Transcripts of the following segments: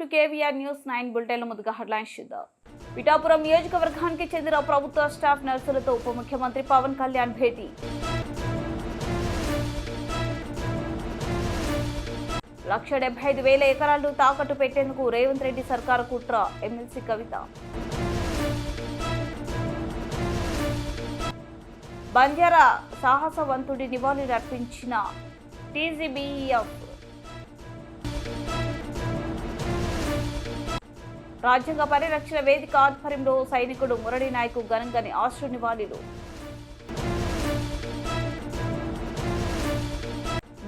To KVR news 9 బులెటిన్ల ముందుగా headlines చూద్దాం. పిఠాపురం నియోజకవర్గానికి చెందిన ప్రభుత్వ స్టాఫ్ నర్సులతో ఉప ముఖ్యమంత్రి పవన్ కళ్యాణ్ భేటీ. 1,75,000 ఎకరాలు తాకట్టు పెట్టేందుకు రేవంత్ రెడ్డి సర్కారు కుట్ర. ఎమ్మెల్సీ కవిత. బంజారా సాహసవంతుడి నివాళులు అర్పించిన టీజీబీఎఫ్. రాజ్యాంగ పరిరక్షణ వేదిక ఆధ్వర్యంలో సైనికుడు మురళీ నాయక్ ఘనంగా ఆశ్రు నివాళులు.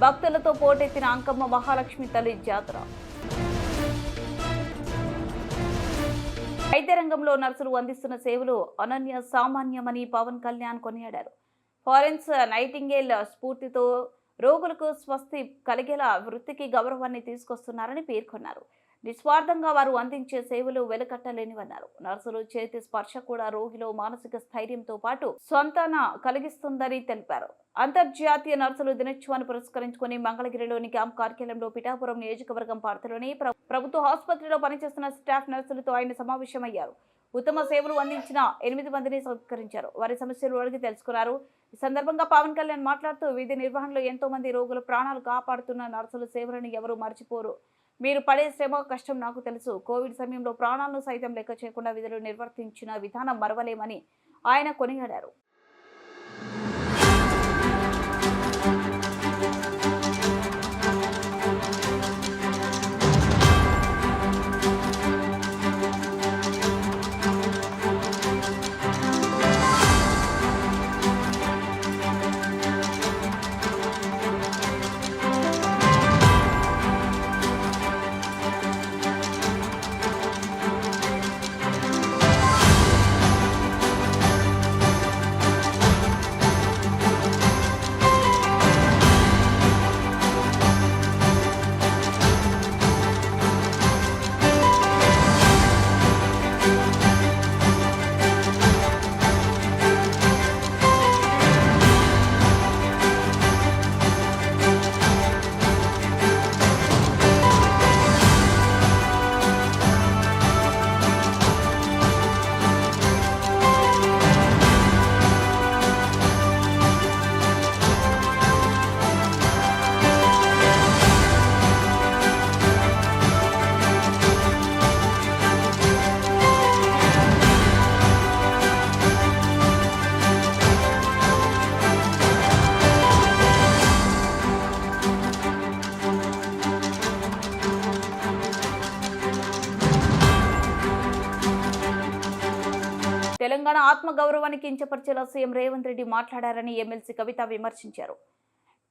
భక్తులతో పోటెత్తిన అంకమ్మ మహాలక్ష్మి తల్లి జాతర. వైద్య రంగంలో నర్సులు అందిస్తున్న సేవలు అనన్య సామాన్యమని పవన్ కళ్యాణ్ కొనియాడారు. ఫ్లోరెన్స్ నైటింగేల్ స్ఫూర్తితో రోగులకు స్వస్తి కలిగేలా వృత్తికి గౌరవాన్ని తీసుకొస్తున్నారని పేర్కొన్నారు. నిస్వార్థంగా వారు అందించే సేవలు వెలకట్టలేనివన్నారు. నర్సులు చేతి స్పర్శ కూడా రోగిలో మానసిక స్థైర్యంతో పాటు స్వంతన కలిగిస్తుందని తెలిపారు. అంతర్జాతీయ నర్సులు దినోత్సవాన్ని పురస్కరించుకుని మంగళగిరిలోని క్యాంప్ కార్యాలయంలో పిఠాపురం నియోజకవర్గం పరిధిలోని ప్రభుత్వ ఆసుపత్రిలో పనిచేస్తున్న స్టాఫ్ నర్సులతో ఆయన సమావేశమయ్యారు. ఉత్తమ సేవలు అందించిన 8 మందిని సత్కరించారు. వారి సమస్యలు అడిగి తెలుసుకున్నారు. ఈ సందర్భంగా పవన్ కళ్యాణ్ మాట్లాడుతూ విధి నిర్వహణలో ఎంతో మంది రోగుల ప్రాణాలు కాపాడుతున్న నర్సుల సేవలను ఎవరూ మర్చిపోరు. మీరు పడే శ్రమ కష్టం నాకు తెలుసు. కోవిడ్ సమయంలో ప్రాణాలను సైతం లెక్క చేయకుండా విధులు నిర్వర్తించిన విధానం మరవలేమని ఆయన కొనియాడారు. తెలంగాణ ఆత్మగౌరవాన్ని కించపరిచేలా సీఎం రేవంత్ రెడ్డి మాట్లాడారని ఎమ్మెల్సీ కవిత విమర్శించారు.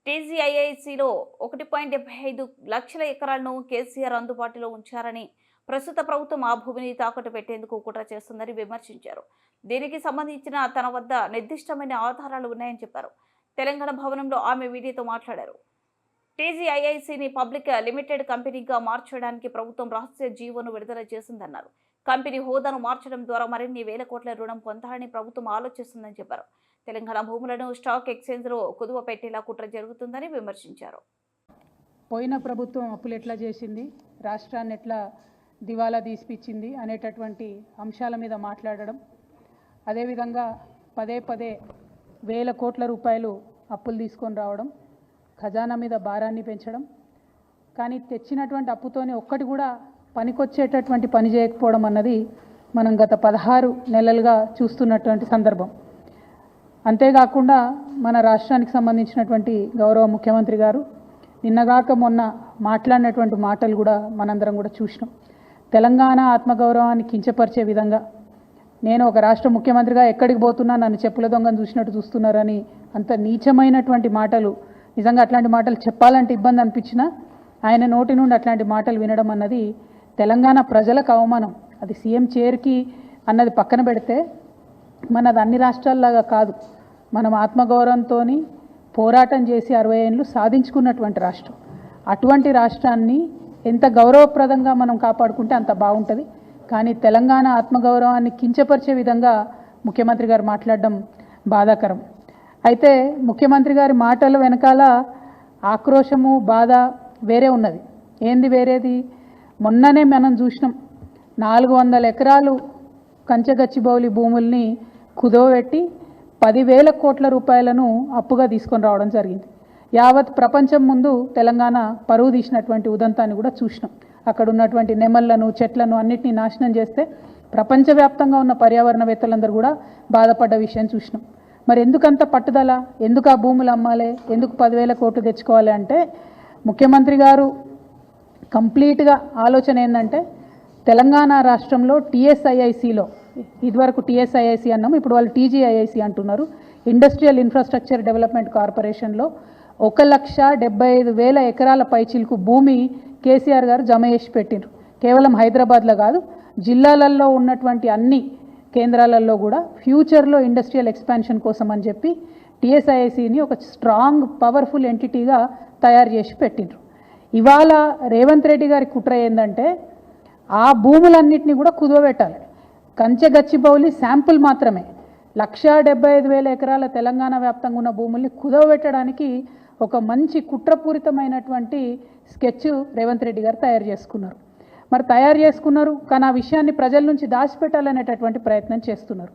టీజీఐఐసీలో 1.75 లక్షల ఎకరాలను కేసీఆర్ అందుబాటులో ఉంచారని, ప్రస్తుత ప్రభుత్వం ఆ భూమిని తాకట్టు పెట్టేందుకు కుట్ర చేస్తుందని విమర్శించారు. దీనికి సంబంధించిన తన వద్ద నిర్దిష్టమైన ఆధారాలు ఉన్నాయని చెప్పారు. తెలంగాణ భవనంలో ఆమె మీడియాతో మాట్లాడారు. టీజీఐఐసీని పబ్లిక్ లిమిటెడ్ కంపెనీగా మార్చడానికి ప్రభుత్వం రహస్య జీవోను విడుదల చేసిందన్నారు. కంపెనీ హోదాను మార్చడం ద్వారా మరిన్ని వేల కోట్ల రుణం పొందాలని ప్రభుత్వం ఆలోచిస్తుందని చెప్పారు. తెలంగాణ భూములను స్టాక్ ఎక్స్చేంజ్లో కుదువ పెట్టేలా కుట్ర జరుగుతుందని విమర్శించారు. పోయిన ప్రభుత్వం అప్పులు ఎట్లా చేసింది, రాష్ట్రాన్ని ఎట్లా దివాలా తీసిపించింది అనేటటువంటి అంశాల మీద మాట్లాడడం, అదేవిధంగా పదే వేల కోట్ల రూపాయలు అప్పులు తీసుకొని రావడం, ఖజానా మీద భారాన్ని పెంచడం, కానీ తెచ్చినటువంటి అప్పుతోనే ఒక్కటి కూడా పనికొచ్చేటటువంటి పని చేయకపోవడం అన్నది మనం గత 16 నెలలుగా చూస్తున్నటువంటి సందర్భం. అంతేకాకుండా మన రాష్ట్రానికి సంబంధించినటువంటి గౌరవ ముఖ్యమంత్రి గారు నిన్నగాక మొన్న మాట్లాడినటువంటి మాటలు కూడా మనందరం కూడా చూసినాం. తెలంగాణ ఆత్మగౌరవాన్ని కించపరిచే విధంగా, నేను ఒక రాష్ట్ర ముఖ్యమంత్రిగా ఎక్కడికి పోతున్నా నన్ను చెప్పుల దొంగను చూసినట్టు చూస్తున్నారని అంత నీచమైనటువంటి మాటలు, నిజంగా అట్లాంటి మాటలు చెప్పాలంటే ఇబ్బంది అనిపించినా ఆయన నోటి నుండి అట్లాంటి మాటలు వినడం అన్నది తెలంగాణ ప్రజలకు అవమానం. అది సీఎం చైర్కి అన్నది పక్కన పెడితే మనది అన్ని రాష్ట్రాల్లాగా కాదు. మనం ఆత్మగౌరవంతో పోరాటం చేసి 60 ఏళ్ళు సాధించుకున్నటువంటి రాష్ట్రం. అటువంటి రాష్ట్రాన్ని ఎంత గౌరవప్రదంగా మనం కాపాడుకుంటే అంత బాగుంటుంది. కానీ తెలంగాణ ఆత్మగౌరవాన్ని కించపరిచే విధంగా ముఖ్యమంత్రి గారు మాట్లాడడం బాధాకరం. అయితే ముఖ్యమంత్రి గారి మాటల వెనకాల ఆక్రోశము, బాధ వేరే ఉన్నది. ఏంది వేరేది? మొన్ననే మనం చూసినాం 400 ఎకరాలు కంచగచ్చిబౌలి భూముల్ని కుదోబెట్టి 10,000 కోట్ల రూపాయలను అప్పుగా తీసుకొని రావడం జరిగింది. యావత్ ప్రపంచం ముందు తెలంగాణ పరువు తీసినటువంటి ఉదంతాన్ని కూడా చూసినాం. అక్కడ ఉన్నటువంటి నెమళ్లను చెట్లను అన్నిటినీ నాశనం చేస్తే ప్రపంచవ్యాప్తంగా ఉన్న పర్యావరణవేత్తలందరూ కూడా బాధపడ్డ విషయం చూసినాం. మరి ఎందుకంత పట్టుదల, ఎందుకు ఆ భూములు అమ్మాలి, ఎందుకు 10,000 కోట్లు తెచ్చుకోవాలి అంటే ముఖ్యమంత్రి గారు కంప్లీట్గా ఆలోచన ఏంటంటే తెలంగాణ రాష్ట్రంలో టీఎస్ఐఐసిలో, ఇదివరకు టీఎస్ఐఐసి అన్నాము, ఇప్పుడు వాళ్ళు టీజీఐఐసి అంటున్నారు, ఇండస్ట్రియల్ ఇన్ఫ్రాస్ట్రక్చర్ డెవలప్మెంట్ కార్పొరేషన్లో 1,75,000 ఎకరాల పైచిలకు భూమి కేసీఆర్ గారు జమ చేసి పెట్టిండ్రు. కేవలం హైదరాబాద్లో కాదు, జిల్లాలలో ఉన్నటువంటి అన్ని కేంద్రాలలో కూడా ఫ్యూచర్లో ఇండస్ట్రియల్ ఎక్స్పాన్షన్ కోసం అని చెప్పి టీఎస్ఐఐసిని ఒక స్ట్రాంగ్ పవర్ఫుల్ ఎంటిటీగా తయారు చేసి పెట్టిండ్రు. ఇవాళ రేవంత్ రెడ్డి గారి కుట్ర ఏంటంటే ఆ భూములన్నింటినీ కూడా కుదవబెట్టాలి. కంచగచ్చిబౌలి శాంపుల్ మాత్రమే 1,75,000 ఎకరాల తెలంగాణ వ్యాప్తంగా ఉన్న భూముల్ని కుదవబెట్టడానికి ఒక మంచి కుట్రపూరితమైనటువంటి స్కెచ్ రేవంత్ రెడ్డి గారు తయారు చేసుకున్నారు. మరి తయారు చేసుకున్నారు, కానీ ఆ విషయాన్ని ప్రజల నుంచి దాచిపెట్టాలనేటటువంటి ప్రయత్నం చేస్తున్నారు.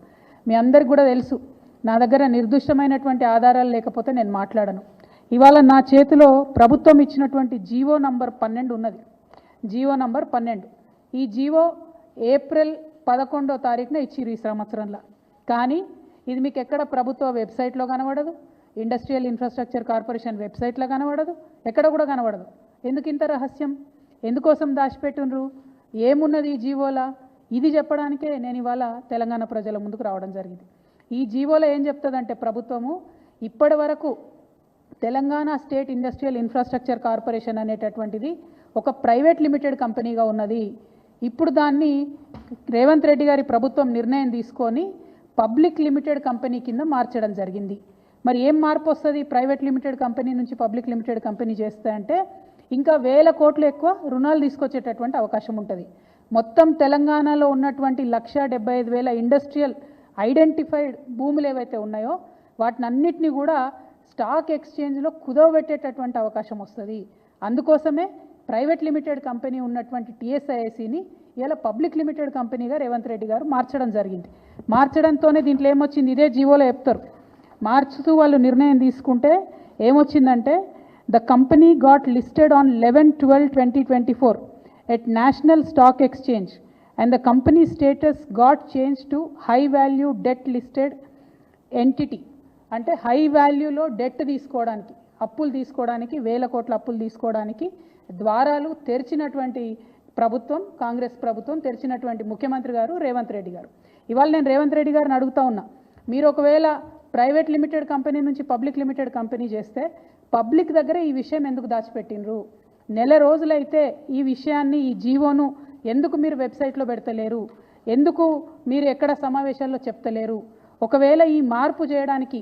మీ అందరికి కూడా తెలుసు, నా దగ్గర నిర్దిష్టమైనటువంటి ఆధారాలు లేకపోతే నేను మాట్లాడను. ఇవాళ నా చేతిలో ప్రభుత్వం ఇచ్చినటువంటి జీవో నంబర్ 12 ఉన్నది. జీవో నంబర్ 12 ఈ జీవో ఏప్రిల్ 11వ తారీఖున ఇచ్చిరు ఈ సంవత్సరంలో. కానీ ఇది మీకు ఎక్కడ ప్రభుత్వ వెబ్సైట్లో కనబడదు, ఇండస్ట్రియల్ ఇన్ఫ్రాస్ట్రక్చర్ కార్పొరేషన్ వెబ్సైట్లో కనబడదు, ఎక్కడ కూడా కనబడదు. ఎందుకు ఇంత రహస్యం, ఎందుకోసం దాచిపెట్టినరు, ఏమున్నది ఈ జీవోలా, ఇది చెప్పడానికే నేను ఇవాళ తెలంగాణ ప్రజల ముందుకు రావడం జరిగింది. ఈ జీవోలో ఏం చెప్తుందంటే ప్రభుత్వము ఇప్పటి వరకు Telangana state industrial infrastructure corporation అనేటటువంటిది ఒక ప్రైవేట్ లిమిటెడ్ కంపెనీగా ఉన్నది. ఇప్పుడు దాన్ని రేవంత్ రెడ్డి గారి ప్రభుత్వం నిర్ణయం తీసుకొని పబ్లిక్ లిమిటెడ్ కంపెనీ కింద మార్చడం జరిగింది. మరి ఏం మార్పు వస్తుంది ప్రైవేట్ లిమిటెడ్ కంపెనీ నుంచి పబ్లిక్ లిమిటెడ్ కంపెనీ చేస్తే అంటే ఇంకా 1,000 కోట్లు ఎక్కువ రుణాలు తీసుకొచ్చేటటువంటి అవకాశం ఉంటుంది. మొత్తం తెలంగాణలో ఉన్నటువంటి 1,75,000 ఇండస్ట్రియల్ ఐడెంటిఫైడ్ భూములు ఏవైతే ఉన్నాయో వాటిని అన్నిటినీ కూడా స్టాక్ ఎక్స్చేంజ్లో కుదవబెట్టేటటువంటి అవకాశం వస్తుంది. అందుకోసమే ప్రైవేట్ లిమిటెడ్ కంపెనీ ఉన్నటువంటి టీఎస్ఐఐసిని ఇలా పబ్లిక్ లిమిటెడ్ కంపెనీగా రేవంత్ రెడ్డి గారు మార్చడం జరిగింది. మార్చడంతోనే దీంట్లో ఏమొచ్చింది, ఇదే జీవోలో చెప్తారు, మార్చుతూ వాళ్ళు నిర్ణయం తీసుకుంటే ఏమొచ్చిందంటే the company got listed on 11/12/2024 at National Stock Exchange and the company status got change to high value debt listed entity. అంటే హై వాల్యూలో డెట్ తీసుకోవడానికి, అప్పులు తీసుకోవడానికి, 1,000 కోట్ల అప్పులు తీసుకోవడానికి ద్వారాలు తెరిచినటువంటి ప్రభుత్వం కాంగ్రెస్ ప్రభుత్వం, తెరిచినటువంటి ముఖ్యమంత్రి గారు రేవంత్ రెడ్డి గారు. ఇవాళ నేను రేవంత్ రెడ్డి గారిని అడుగుతా ఉన్నా, మీరు ఒకవేళ ప్రైవేట్ లిమిటెడ్ కంపెనీ నుంచి పబ్లిక్ లిమిటెడ్ కంపెనీ చేస్తే పబ్లిక్ దగ్గర ఈ విషయం ఎందుకు దాచిపెట్టినరు? నెల రోజులైతే ఈ విషయాన్ని, ఈ జీవోను ఎందుకు మీరు వెబ్సైట్లో పెడతలేరు? ఎందుకు మీరు ఎక్కడ సమావేశాల్లో చెప్తలేరు? ఒకవేళ ఈ మార్పు చేయడానికి,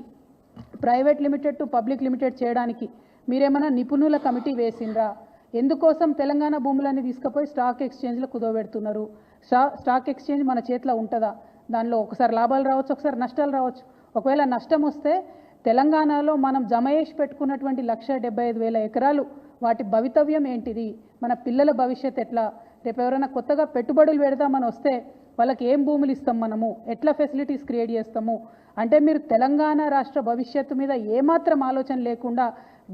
private limited to public limited చేయడానికి మీరేమైనా నిపుణుల కమిటీ వేసిండ్రా? ఎందుకోసం తెలంగాణ భూములన్నీ తీసుకుపోయి స్టాక్ ఎక్స్చేంజ్లో కుదవబెడుతున్నారు? స్టాక్ ఎక్స్చేంజ్ మన చేతిలో ఉంటుందా? దానిలో ఒకసారి లాభాలు రావచ్చు, ఒకసారి నష్టాలు రావచ్చు. ఒకవేళ నష్టం వస్తే తెలంగాణలో మనం జమ చేసి పెట్టుకున్నటువంటి 1,75,000 ఎకరాలు వాటి భవితవ్యం ఏంటిది? మన పిల్లల భవిష్యత్ ఎట్లా? రేపు ఎవరైనా కొత్తగా పెట్టుబడులు పెడదామని వస్తే వాళ్ళకి ఏం భూములు ఇస్తాం, మనము ఎట్లా ఫెసిలిటీస్ క్రియేట్ చేస్తాము? అంటే మీరు తెలంగాణ రాష్ట్ర భవిష్యత్తు మీద ఏమాత్రం ఆలోచన లేకుండా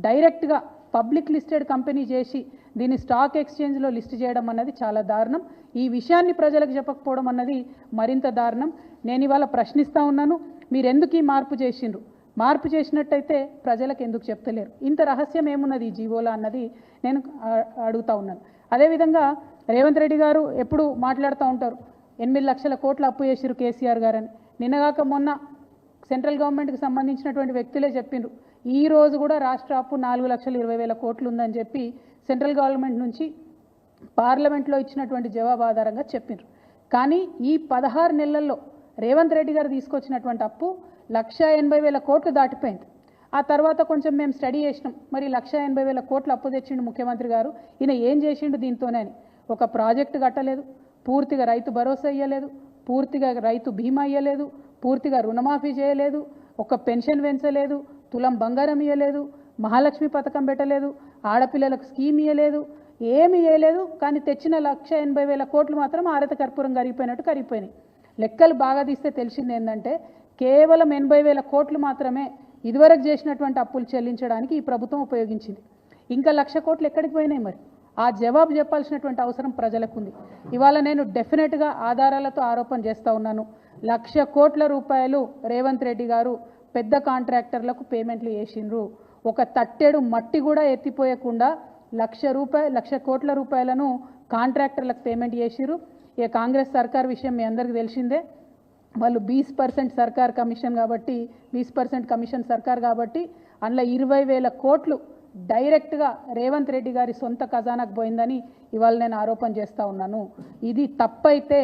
డైరెక్ట్గా పబ్లిక్ లిస్టెడ్ కంపెనీ చేసి దీన్ని స్టాక్ ఎక్స్చేంజ్లో లిస్ట్ చేయడం అన్నది చాలా దారుణం. ఈ విషయాన్ని ప్రజలకు చెప్పకపోవడం అన్నది మరింత దారుణం. నేను ఇవాళ ప్రశ్నిస్తూ ఉన్నాను, మీరు ఎందుకు ఈ మార్పు చేసిండ్రు? మార్పు చేసినట్టయితే ప్రజలకు ఎందుకు చెప్తలేరు? ఇంత రహస్యం ఏమున్నది ఈ జీవోలో అన్నది నేను అడుగుతూ ఉన్నాను. అదేవిధంగా రేవంత్ రెడ్డి గారు ఎప్పుడు మాట్లాడుతూ ఉంటారు, 8 లక్షల కోట్ల అప్పు చేసిరు కేసీఆర్ గారని. నిన్నగాక మొన్న సెంట్రల్ గవర్నమెంట్కి సంబంధించినటువంటి వ్యక్తులే చెప్పిండ్రు, ఈ రోజు కూడా రాష్ట్ర అప్పు 4,20,000 కోట్లు ఉందని చెప్పి సెంట్రల్ గవర్నమెంట్ నుంచి పార్లమెంట్లో ఇచ్చినటువంటి జవాబు ఆధారంగా చెప్పిండ్రు. కానీ ఈ 16 నెలల్లో రేవంత్ రెడ్డి గారు తీసుకొచ్చినటువంటి అప్పు 1,80,000 కోట్లు దాటిపోయింది. ఆ తర్వాత కొంచెం మేము స్టడీ చేసినాం, మరి 1,80,000 కోట్లు అప్పు తెచ్చిండు ముఖ్యమంత్రి గారు, ఈయన ఏం చేసిండు దీంతోనే అని. ఒక ప్రాజెక్టు కట్టలేదు, పూర్తిగా రైతు భరోసా ఇవ్వలేదు, పూర్తిగా రైతు బీమా ఇవ్వలేదు, పూర్తిగా రుణమాఫీ చేయలేదు, ఒక పెన్షన్ పెంచలేదు, తులం బంగారం ఇవ్వలేదు, మహాలక్ష్మి పథకం పెట్టలేదు, ఆడపిల్లలకు స్కీమ్ ఇవ్వలేదు. ఏమీ చేయలేదు. కానీ తెచ్చిన 1,80,000 కోట్లు మాత్రం ఆరత కర్పూరం కరిగిపోయినట్టు కరిగిపోయినాయి. లెక్కలు బాగా తీస్తే తెలిసింది ఏంటంటే కేవలం 80,000 కోట్లు మాత్రమే ఇదివరకు చేసినటువంటి అప్పులు చెల్లించడానికి ఈ ప్రభుత్వం ఉపయోగించింది. ఇంకా 1,00,000 కోట్లు ఎక్కడికి పోయినాయి? మరి ఆ జవాబు చెప్పాల్సినటువంటి అవసరం ప్రజలకు ఉంది. ఇవాళ నేను డెఫినెట్గా ఆధారాలతో ఆరోపణ చేస్తూ ఉన్నాను. 1,00,000 కోట్ల రూపాయలు రేవంత్ రెడ్డి గారు పెద్ద కాంట్రాక్టర్లకు పేమెంట్లు చేసిండ్రు. ఒక తట్టెడు మట్టి కూడా ఎత్తిపోయకుండా 1,00,000 కోట్ల రూపాయలను కాంట్రాక్టర్లకు పేమెంట్ చేసిర్రు. ఇక కాంగ్రెస్ సర్కార్ విషయం మీ అందరికీ తెలిసిందే. వాళ్ళు 20% సర్కార్ కమిషన్ కాబట్టి 20% కమిషన్ సర్కార్ కాబట్టి అందులో 20,000 కోట్లు డైరెక్ట్గా రేవంత్ రెడ్డి గారి సొంత ఖజానాకు పోయిందని ఇవాళ నేను ఆరోపణ చేస్తూ ఉన్నాను. ఇది తప్పైతే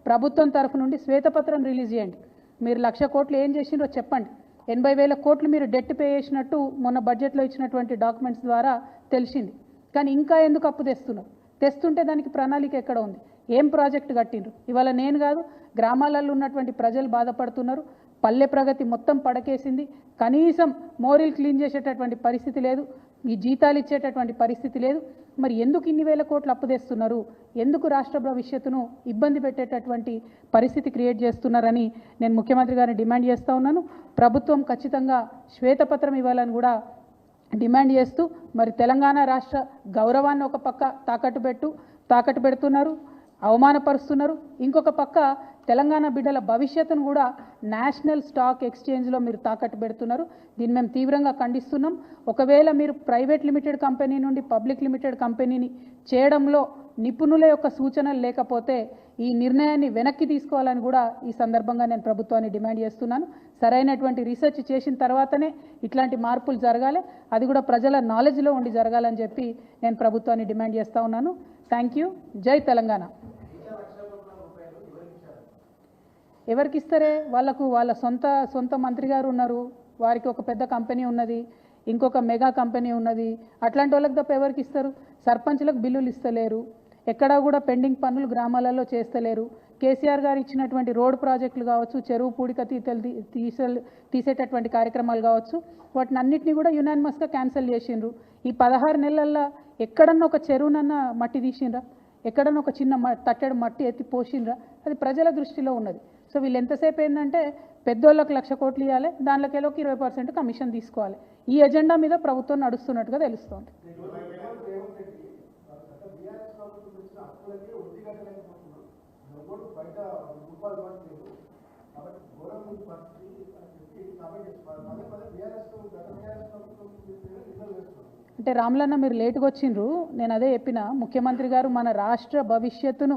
ప్రభుత్వం తరఫు నుండి శ్వేతపత్రం రిలీజ్ చేయండి. మీరు 1,00,000 కోట్లు ఏం చేసిండ్రో చెప్పండి. 80,000 కోట్లు మీరు డెట్ పే చేసినట్టు మొన్న బడ్జెట్లో ఇచ్చినటువంటి డాక్యుమెంట్స్ ద్వారా తెలిసింది. కానీ ఇంకా ఎందుకు అప్పు తెస్తున్నారు? తెస్తుంటే దానికి ప్రణాళిక ఎక్కడ ఉంది? ఏం ప్రాజెక్టు కట్టిండ్రు? ఇవాళ నేను కాదు, గ్రామాలలో ఉన్నటువంటి ప్రజలు బాధపడుతున్నారు. పల్లె ప్రగతి మొత్తం పడకేసింది. కనీసం మోరీలు క్లీన్ చేసేటటువంటి పరిస్థితి లేదు. ఈ జీతాలు ఇచ్చేటటువంటి పరిస్థితి లేదు. మరి ఎందుకు ఇన్ని వేల కోట్లు అప్పు తెస్తున్నారు? ఎందుకు రాష్ట్ర భవిష్యత్తును ఇబ్బంది పెట్టేటటువంటి పరిస్థితి క్రియేట్ చేస్తున్నారని నేను ముఖ్యమంత్రి గారిని డిమాండ్ చేస్తూ ఉన్నాను. ప్రభుత్వం ఖచ్చితంగా శ్వేతపత్రం ఇవ్వాలని కూడా డిమాండ్ చేస్తూ మరి తెలంగాణ రాష్ట్ర గౌరవాన్ని ఒక పక్క తాకట్టు పెడుతున్నారు, అవమానపరుస్తున్నారు. ఇంకొక పక్క తెలంగాణ బిడ్డల భవిష్యత్తును కూడా నేషనల్ స్టాక్ ఎక్స్చేంజ్లో మీరు తాకట్టు పెడుతున్నారు. దీన్ని మేము తీవ్రంగా ఖండిస్తున్నాం. ఒకవేళ మీరు ప్రైవేట్ లిమిటెడ్ కంపెనీ నుండి పబ్లిక్ లిమిటెడ్ కంపెనీని చేయడంలో నిపుణుల యొక్క సూచనలు లేకపోతే ఈ నిర్ణయాన్ని వెనక్కి తీసుకోవాలని కూడా ఈ సందర్భంగా నేను ప్రభుత్వాన్ని డిమాండ్ చేస్తున్నాను. సరైనటువంటి రీసెర్చ్ చేసిన తర్వాతనే ఇట్లాంటి మార్పులు జరగాలి. అది కూడా ప్రజల నాలెడ్జ్లో ఉండి జరగాలని చెప్పి నేను ప్రభుత్వాన్ని డిమాండ్ చేస్తూ ఉన్నాను. Thank you. జై తెలంగాణ. ఎవరికి ఇస్తారే? వాళ్ళ సొంత మంత్రి గారు ఉన్నారు, వారికి ఒక పెద్ద కంపెనీ ఉన్నది, ఇంకొక మెగా కంపెనీ ఉన్నది. అట్లాంటి వాళ్ళకి తప్ప ఎవరికి ఇస్తారు? సర్పంచ్లకు బిల్లులు ఇస్తలేరు, ఎక్కడా కూడా పెండింగ్ పనులు గ్రామాలలో చేస్తలేరు. కేసీఆర్ గారు ఇచ్చినటువంటి రోడ్ ప్రాజెక్టులు కావచ్చు, చెరువు పూడిక తీసేటటువంటి కార్యక్రమాలు కావచ్చు, వాటిని అన్నింటినీ కూడా యునానిమస్గా క్యాన్సిల్ చేసిండ్రు. ఈ 16 నెలల్లో ఎక్కడన్నా ఒక చెరువునన్నా మట్టి తీసిండ్రా? ఎక్కడన్నా ఒక చిన్న తట్టెడు మట్టి ఎత్తి పోసిండ్రా? అది ప్రజల దృష్టిలో ఉన్నది. సో వీళ్ళు ఎంతసేపు ఏంటంటే పెద్దోళ్ళకి 1,00,000 కోట్లు ఇవ్వాలి, దానిలోకి 20% కమిషన్ తీసుకోవాలి. ఈ ఎజెండా మీద ప్రభుత్వం నడుస్తున్నట్టుగా తెలుస్తోంది. అంటే రామ్లన్న మీరు లేటుగా వచ్చిండ్రు. నేను అదే చెప్పిన, ముఖ్యమంత్రి గారు మన రాష్ట్ర భవిష్యత్తును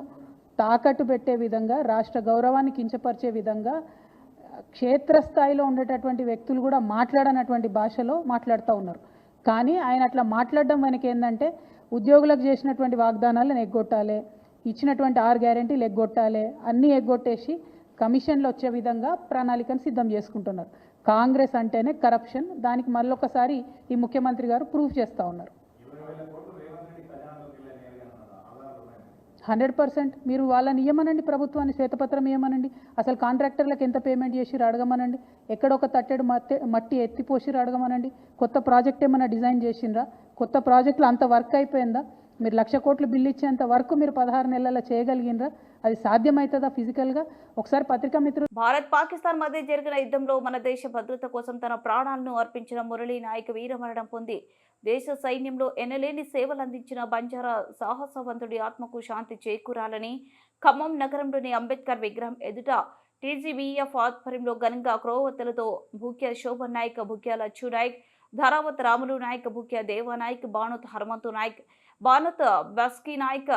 తాకట్టు పెట్టే విధంగా, రాష్ట్ర గౌరవాన్ని కించపరిచే విధంగా క్షేత్రస్థాయిలో ఉండేటటువంటి వ్యక్తులు కూడా మాట్లాడనటువంటి భాషలో మాట్లాడుతూ ఉన్నారు. కానీ ఆయన అట్లా మాట్లాడడం వెనక ఏంటంటే ఉద్యోగులకు చేసినటువంటి వాగ్దానాలను ఎగ్గొట్టాలి, ఇచ్చినటువంటి 6 గ్యారెంటీలు ఎగ్గొట్టాలి, అన్నీ ఎగ్గొట్టేసి కమిషన్లు వచ్చే విధంగా ప్రణాళికను సిద్ధం చేసుకుంటున్నారు. కాంగ్రెస్ అంటేనే కరప్షన్. దానికి మళ్ళొకసారి ఈ ముఖ్యమంత్రి గారు ప్రూఫ్ చేస్తూ ఉన్నారు. 100% మీరు వాళ్ళని ఇవ్వమనండి, ప్రభుత్వాన్ని శ్వేతపత్రం ఇవ్వమనండి. అసలు కాంట్రాక్టర్లకు ఎంత పేమెంట్ చేసిరు అడగమనండి. ఎక్కడొక తట్టెడు మట్టి ఎత్తిపోసిరు అడగమనండి. కొత్త ప్రాజెక్ట్ ఏమైనా డిజైన్ చేసిండ్రా? కొత్త ప్రాజెక్టులు అంత వర్క్ అయిపోయిందా? మీరు 1,00,000 కోట్లు బిల్లు ఇచ్చేంత వరకు మీరు 16 నెలల్లో చేయగలిగినరా? అది సాధ్యమవుతుందా ఫిజికల్గా? ఒకసారి పత్రికా మిత్రులు. భారత్ పాకిస్తాన్ మధ్య జరిగిన యుద్ధంలో మన దేశ భద్రత కోసం తన ప్రాణాలను అర్పించిన మురళీ నాయక్ వీరమరణం పొంది దేశ సైన్యంలో ఎనలేని సేవలు అందించిన బంజారా సాహసవంతుడి ఆత్మకు శాంతి చేకూరాలని ఖమ్మం నగరంలోని అంబేద్కర్ విగ్రహం ఎదుట టీజీబీఎఫ్ ఆధ్వర్యంలో ఘనంగా క్రోవత్తలతో భూక్య శోభన్ నాయక్, భూక్య లచ్చు నాయక్, ధరావత్ రాములు నాయక్, భూక్య దేవానాయక్, బానోత్ హనుమంతు నాయక్, బానోత్ బస్కీ నాయక్,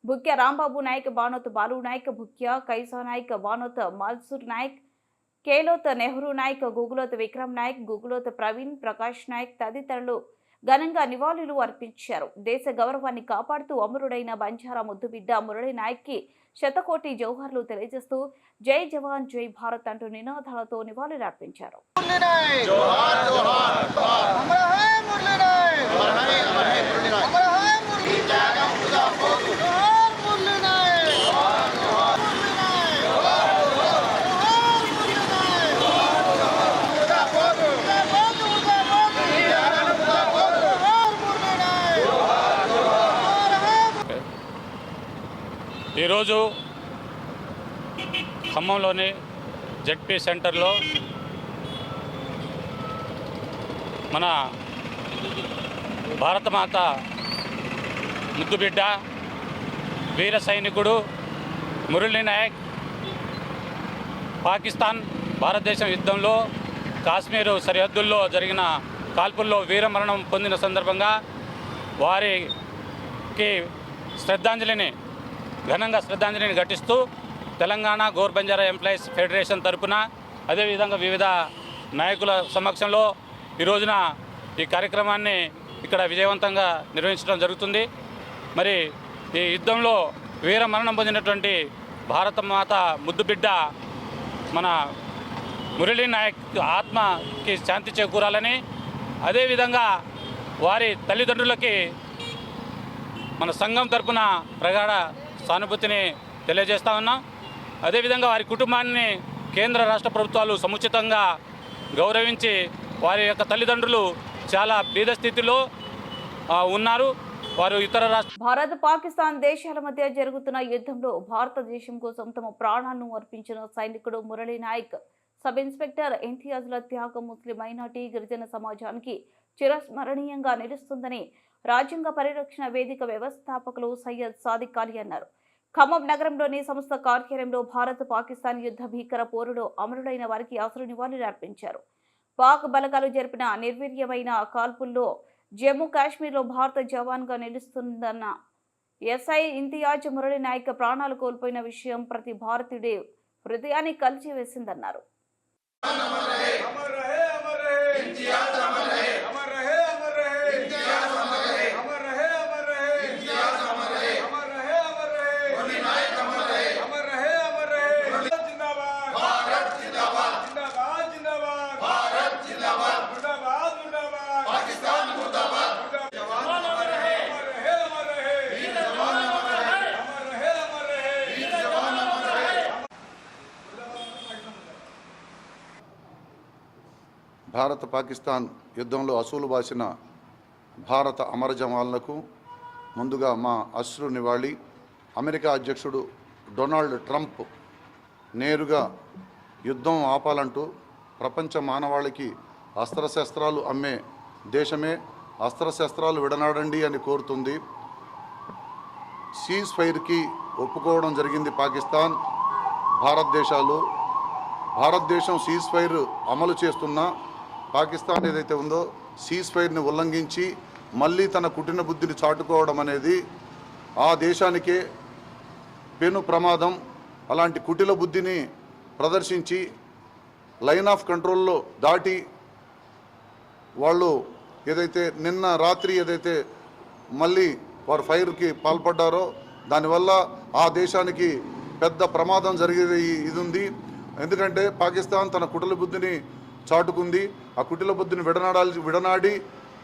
భూక్య రాంబాబు నాయక్, బానోత్ బాలు నాయక్, భూక్య కైసా నాయక్, బానోత్ మల్సూర్ నాయక్, కేలోత్ నెహ్రూ నాయక్, గూగులోత్ విక్రమ్ నాయక్, గూగులోత్ ప్రవీణ్ ప్రకాష్ నాయక్ తదితరులు ఘనంగా నివాళులు అర్పించారు. దేశ గౌరవాన్ని కాపాడుతూ అమరుడైన బంజారా ముద్దుబిడ్డ మురళీ నాయక్కి శతకోటి జౌహర్లు తెలియజేస్తూ జై జవాన్ జై భారత్ అంటూ నినాదాలతో నివాళులు అర్పించారు. ఈరోజు ఖమ్మంలోని జెడ్పీ సెంటర్లో మన భారతమాత ముద్దుబిడ్డ వీర సైనికుడు మురళీ నాయక్ పాకిస్తాన్ భారతదేశం యుద్ధంలో కాశ్మీరు సరిహద్దుల్లో జరిగిన కాల్పుల్లో వీరమరణం పొందిన సందర్భంగా వారికి ఘనంగా శ్రద్ధాంజలిని ఘటిస్తూ తెలంగాణ గోర్ బంజారా ఎంప్లాయీస్ ఫెడరేషన్ తరపున అదేవిధంగా వివిధ నాయకుల సమక్షంలో ఈ రోజున ఈ కార్యక్రమాన్ని ఇక్కడ విజయవంతంగా నిర్వహించడం జరుగుతుంది. మరి ఈ యుద్ధంలో వీరమరణం పొందినటువంటి భారతమాత ముద్దుబిడ్డ మన మురళీ నాయక్ ఆత్మకి శాంతి చేకూరాలని, అదేవిధంగా వారి తల్లిదండ్రులకి మన సంఘం తరపున ప్రగాఢ సానుభూతిని తెలియజేస్తా ఉన్నాం. అదేవిధంగా వారి కుటుంబాన్ని కేంద్ర రాష్ట్ర ప్రభుత్వాలు సముచితంగా గౌరవించి వారి యొక్క తల్లిదండ్రులు చాలా బీద స్థితిలో ఉన్నారు. వారు ఇతర భారత్ పాకిస్తాన్ దేశాల మధ్య జరుగుతున్న యుద్ధంలో భారతదేశం కోసం తమ ప్రాణాలను అర్పించిన సైనికుడు మురళీ నాయక్, సబ్ ఇన్స్పెక్టర్ ఇంతియాజ్ల త్యాగం ముస్లిం మైనార్టీ గిరిజన సమాజానికి చిరస్మరణీయంగా నిలుస్తుందని రాజ్యాంగ పరిరక్షణ వేదిక వ్యవస్థాపకులు సయ్యద్ సాదిక్ అలీ అన్నారు. ఖమ్మం నగరంలోని సంస్థ కార్యాలయంలో భారత్ పాకిస్తాన్ యుద్ధ భీకర పోరులో అమరులైన వారికి అసలు నివాళులు అర్పించారు. పాక్ బలగాలు జరిపిన నిర్వీర్యమైన కాల్పుల్లో జమ్మూ కాశ్మీర్లో భారత జవాన్గా నిలుస్తుందన్న ఎస్ఐ ఇంతియాజ్ మురళీ నాయక్ ప్రాణాలు కోల్పోయిన విషయం ప్రతి భారతీయుడి హృదయాన్ని కలిచివేసిందన్నారు. భారత పాకిస్తాన్ యుద్ధంలో అసూలు బాసిన భారత అమర జవాన్లకు ముందుగా మా అశ్రు నివాళి. అమెరికా అధ్యక్షుడు డొనాల్డ్ ట్రంప్ నేరుగా యుద్ధం ఆపాలంటూ ప్రపంచ మానవాళికి అస్త్రశస్త్రాలు అమ్మే దేశమే అస్త్రశస్త్రాలు విడనాడండి అని కోరుతుంది. సీజ్ ఫైర్కి ఒప్పుకోవడం జరిగింది పాకిస్తాన్, భారతదేశం సీజ్ ఫైర్ అమలు చేస్తున్నా పాకిస్తాన్ ఏదైతే ఉందో సీజ్ ఫైర్ని ఉల్లంఘించి మళ్ళీ తన కుటిల బుద్ధిని చాటుకోవడం అనేది ఆ దేశానికే పెను ప్రమాదం. అలాంటి కుటిల బుద్ధిని ప్రదర్శించి లైన్ ఆఫ్ కంట్రోల్లో దాటి వాళ్ళు ఏదైతే నిన్న రాత్రి ఏదైతే మళ్ళీ వారు ఫైర్కి పాల్పడ్డారో దానివల్ల ఆ దేశానికి పెద్ద ప్రమాదం జరిగేది ఇది ఉంది. ఎందుకంటే పాకిస్తాన్ తన కుటిల బుద్ధిని చాటుకుంది. ఆ కుటిల బుద్ధిని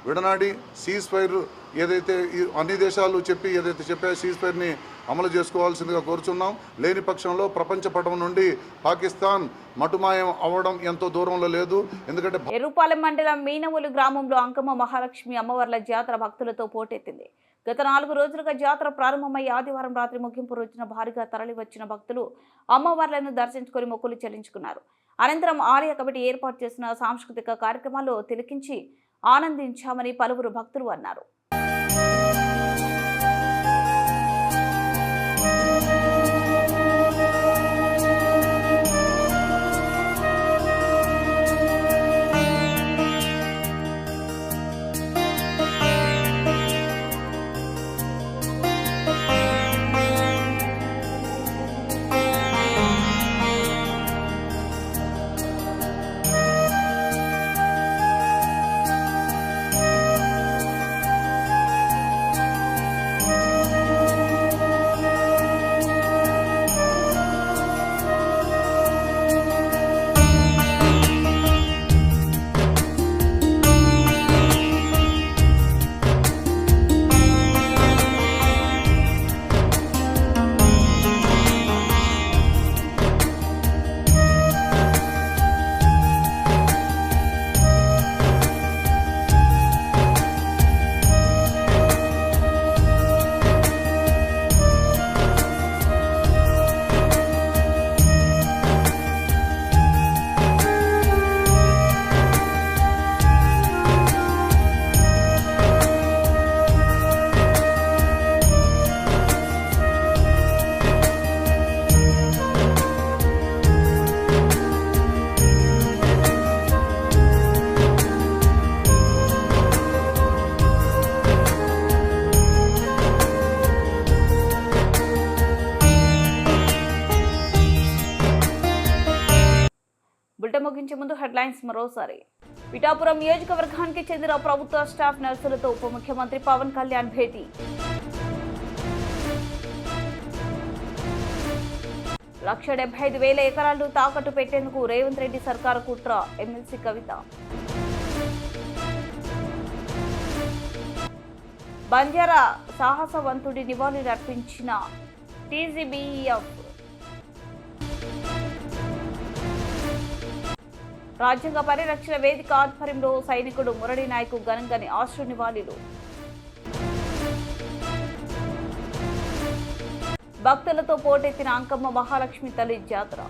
విడనాడి సీజ్ ఫైర్ ఏదైతే అన్ని దేశాలు ఏదైతే చెప్పాయో సీజ్ ఫైర్ని అమలు చేసుకోవాల్సిందిగా కోరుచున్నాం. లేని పక్షంలో ప్రపంచ పటం నుండి పాకిస్తాన్ మటుమాయం అవ్వడం ఎంతో దూరంలో లేదు. ఎందుకంటే ఎర్రుపాలెం మండలం మీనవులు గ్రామంలో అంకమ్మ మహాలక్ష్మి అమ్మవార్ల జాతర భక్తులతో పోటెత్తింది. గత 4 రోజులుగా జాతర ప్రారంభమై ఆదివారం రాత్రి ముగింపు రోజున భారీగా తరలివచ్చిన భక్తులు అమ్మవార్లను దర్శించుకొని మొక్కులు చెల్లించుకున్నారు. అనంతరం ఆలయ కమిటీ ఏర్పాటు చేసిన సాంస్కృతిక కార్యక్రమాల్లో తిలకించి ఆనందించామని పలువురు భక్తులు అన్నారు. బులెటిన్ ముగించే ముందు హెడ్లైన్స్ మరోసారి. పిఠాపురం నియోజకవర్గానికి చెందిన ప్రభుత్వ స్టాఫ్ నర్సులతో ఉప ముఖ్యమంత్రి పవన్ కళ్యాణ్ భేటీ. 1,75,000 ఎకరాలు తాకట్టు పెట్టేందుకు రేవంత్ రెడ్డి సర్కారు కుట్ర. ఎమ్మెల్సీ కవిత. బంజారా సాహసవంతుడి నివాళులు అర్పించిన టీజీబీఎఫ్. రాజ్యాంగ పరిరక్షణ వేదిక ఆధ్వర్యంలో సైనికుడు మురళీ నాయక్ ఘనంగానే ఆశ్రు నివాళులు. భక్తులతో పోటెత్తిన అంకమ్మ మహాలక్ష్మి తల్లి జాతర.